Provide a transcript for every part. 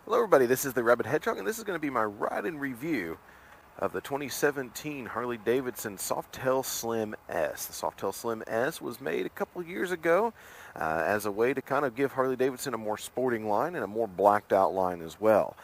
Hello everybody, this is the Rabid Hedgehog, and this is going to be my ride-in review of the 2017 Harley-Davidson Softail Slim S. The Softail Slim S was made a couple years ago as a way to kind of give Harley-Davidson a more sporting line and a more blacked out line as well.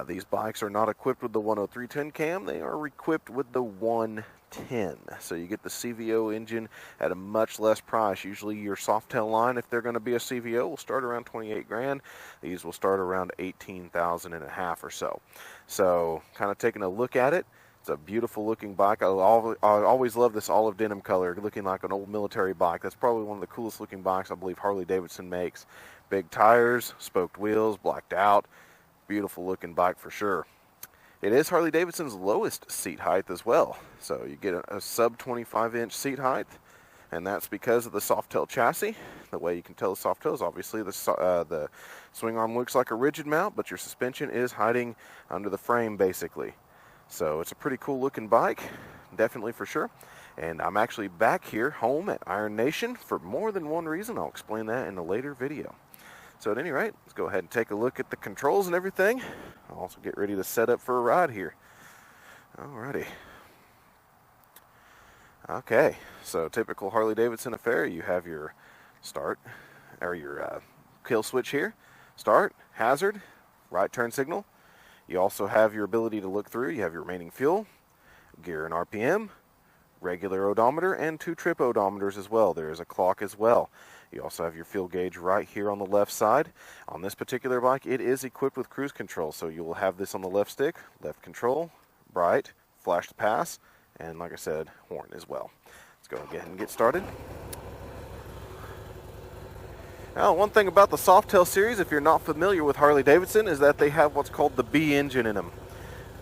These bikes are not equipped with the 10310 cam, they are equipped with the 110. So you get the CVO engine at a much less price. Usually your Softail line, if they're going to be a CVO, will start around 28 grand. These will start around 18,000 and a half or so. So kind of taking a look at it, it's a beautiful looking bike. I always love this olive denim color, looking like an old military bike. That's probably one of the coolest looking bikes I believe Harley-Davidson makes. Big tires, spoked wheels, blacked out. Beautiful looking bike for sure. It is Harley-Davidson's lowest seat height as well. So you get a sub 25 inch seat height, and that's because of the Softail chassis. The way you can tell the Softail is obviously the swing arm looks like a rigid mount, but your suspension is hiding under the frame basically. So it's a pretty cool looking bike, definitely for sure. And I'm actually back here home at Iron Nation for more than one reason. I'll explain that in a later video. So at any rate, let's go ahead and take a look at the controls and everything. I'll also get ready to set up for a ride here. Alrighty. Okay, so typical Harley-Davidson affair. You have your start, or your kill switch here. Start, hazard, right turn signal. You also have your ability to look through. You have your remaining fuel, gear and RPM, regular odometer, and 2 trip odometers as well. There is a clock as well. You also have your fuel gauge right here on the left side. On this particular bike, it is equipped with cruise control, so you will have this on the left stick, left control, bright, flash to pass, and like I said, horn as well. Let's go ahead and get started. Now, one thing about the Softail series, if you're not familiar with Harley-Davidson, is that they have what's called the B engine in them.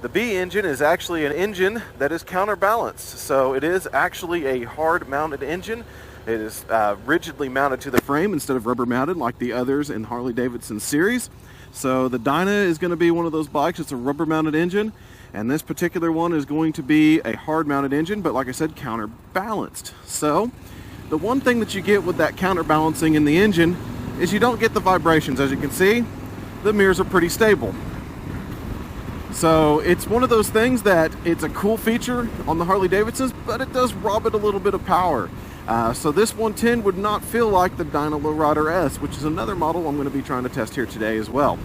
The B engine is actually an engine that is counterbalanced, so it is actually a hard-mounted engine. It is rigidly mounted to the frame instead of rubber mounted like the others in Harley-Davidson series. So the Dyna is going to be one of those bikes. It's a rubber mounted engine, and this particular one is going to be a hard mounted engine, but like I said, counterbalanced. So the one thing that you get with that counterbalancing in the engine is you don't get the vibrations. As you can see, the mirrors are pretty stable. So it's one of those things that it's a cool feature on the Harley-Davidsons, but it does rob it a little bit of power. So this 110 would not feel like the Dyna Lowrider S, which is another model I'm going to be trying to test here today as well.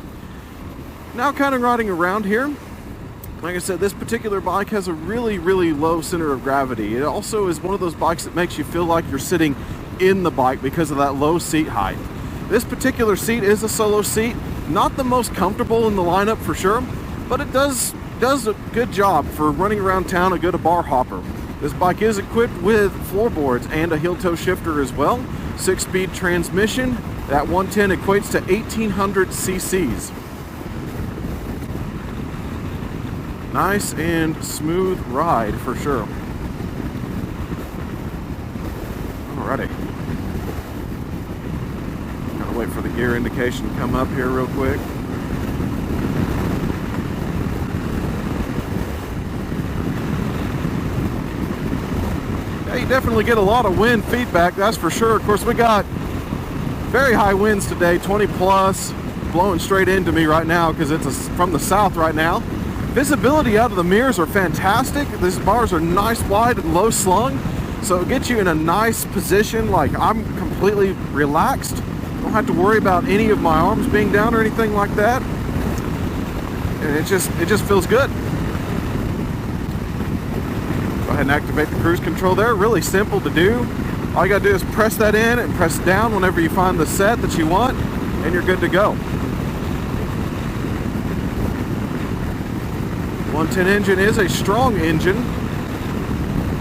Now kind of riding around here, like I said, this particular bike has a really, really low center of gravity. It also is one of those bikes that makes you feel like you're sitting in the bike because of that low seat height. This particular seat is a solo seat, not the most comfortable in the lineup for sure, but it does a good job for running around town, a good bar hopper. This bike is equipped with floorboards and a heel-toe shifter as well. 6-speed transmission. That 110 equates to 1,800 cc's. Nice and smooth ride for sure. Alrighty. Gotta wait for the gear indication to come up here real quick. You definitely get a lot of wind feedback, that's for sure. Of course, we got very high winds today, 20 plus, blowing straight into me right now because it's from the south right now. Visibility out of the mirrors are fantastic. These bars are nice wide and low slung, so it gets you in a nice position. Like, I'm completely relaxed. Don't have to worry about any of my arms being down or anything like that. And it just feels good. Go ahead and activate the cruise control there. Really simple to do. All you gotta do is press that in and press down whenever you find the set that you want, and you're good to go. 110 engine is a strong engine.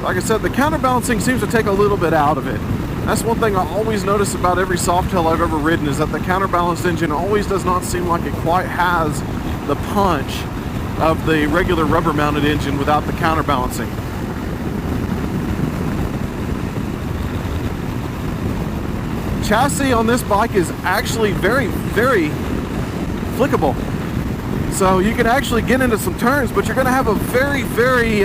Like I said, the counterbalancing seems to take a little bit out of it. That's one thing I always notice about every Softail I've ever ridden, is that the counterbalanced engine always does not seem like it quite has the punch of the regular rubber mounted engine without the counterbalancing. Chassis on this bike is actually very, very flickable. So you can actually get into some turns, but you're going to have a very, very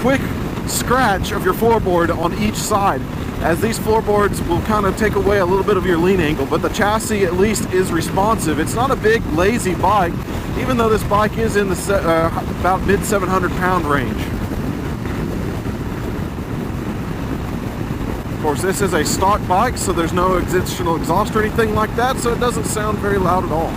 quick scratch of your floorboard on each side. as these floorboards will kind of take away a little bit of your lean angle, but the chassis at least is responsive. It's not a big lazy bike. even though this bike is in the about mid 700 pound range. Of course, this is a stock bike, so there's no additional exhaust or anything like that, so it doesn't sound very loud at all.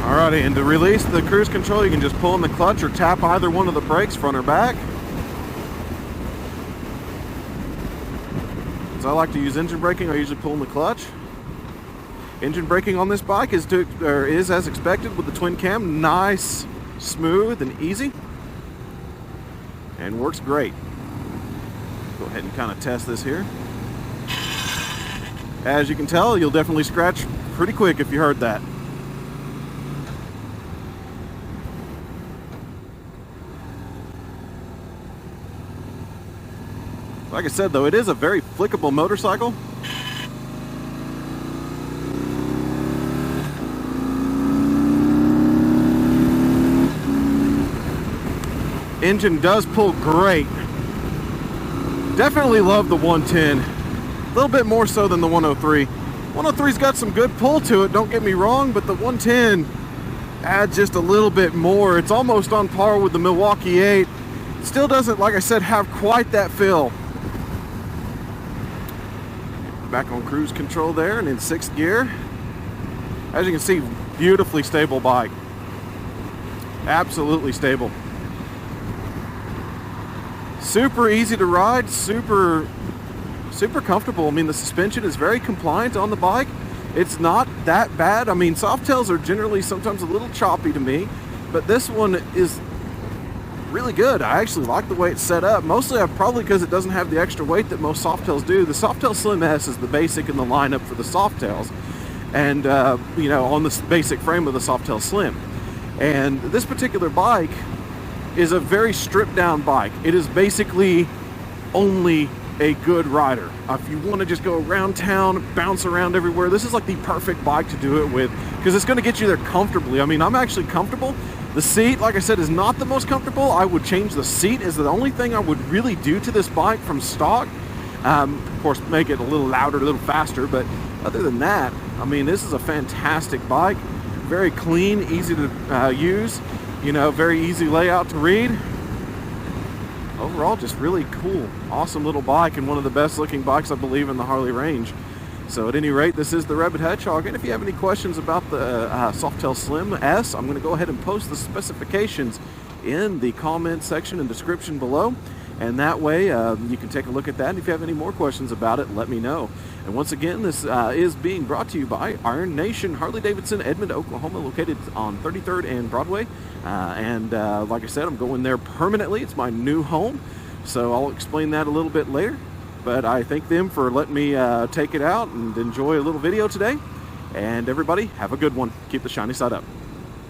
Alrighty, and to release the cruise control, you can just pull in the clutch or tap either one of the brakes, front or back. So I like to use engine braking. I usually pull in the clutch. Engine braking on this bike is as expected with the twin cam. Nice, smooth, and easy. And works great. Go ahead and kind of test this here. As you can tell, you'll definitely scratch pretty quick if you heard that. Like I said, though, it is a very flickable motorcycle. Engine does pull great. Definitely love the 110. A little bit more so than the 103. 103's got some good pull to it, don't get me wrong, but the 110 adds just a little bit more. It's almost on par with the Milwaukee 8. Still doesn't, like I said, have quite that feel. Back on cruise control there and in 6th gear. As you can see, beautifully stable bike. Absolutely stable. Super easy to ride, super comfortable. I mean, the suspension is very compliant on the bike. It's not that bad. I mean, Softails are generally sometimes a little choppy to me, but this one is really good. I actually like the way it's set up. Mostly probably because it doesn't have the extra weight that most Softails do. The Softail Slim S is the basic in the lineup for the Softails, and you know, on the basic frame of the Softail Slim. And this particular bike is a very stripped down bike. It is basically only a good rider. If you want to just go around town, bounce around everywhere, this is like the perfect bike to do it with, because it's going to get you there comfortably. I mean, I'm actually comfortable. The seat, like I said, is not the most comfortable. I would change the seat, is the only thing I would really do to this bike from stock. Of course, make it a little louder, a little faster, but other than that, I mean, this is a fantastic bike. Very clean, easy to use, you know, very easy layout to read. Overall, just really cool, awesome little bike, and one of the best looking bikes, I believe, in the Harley range. So at any rate, this is the Rabid Hedgehog, and if you have any questions about the Softail Slim S, I'm going to go ahead and post the specifications in the comment section and description below, and that way you can take a look at that, and if you have any more questions about it, let me know. And once again, this is being brought to you by Iron Nation Harley-Davidson, Edmond, Oklahoma, located on 33rd and Broadway, and like I said, I'm going there permanently. It's my new home, so I'll explain that a little bit later. But I thank them for letting me take it out and enjoy a little video today. And everybody, have a good one. Keep the shiny side up.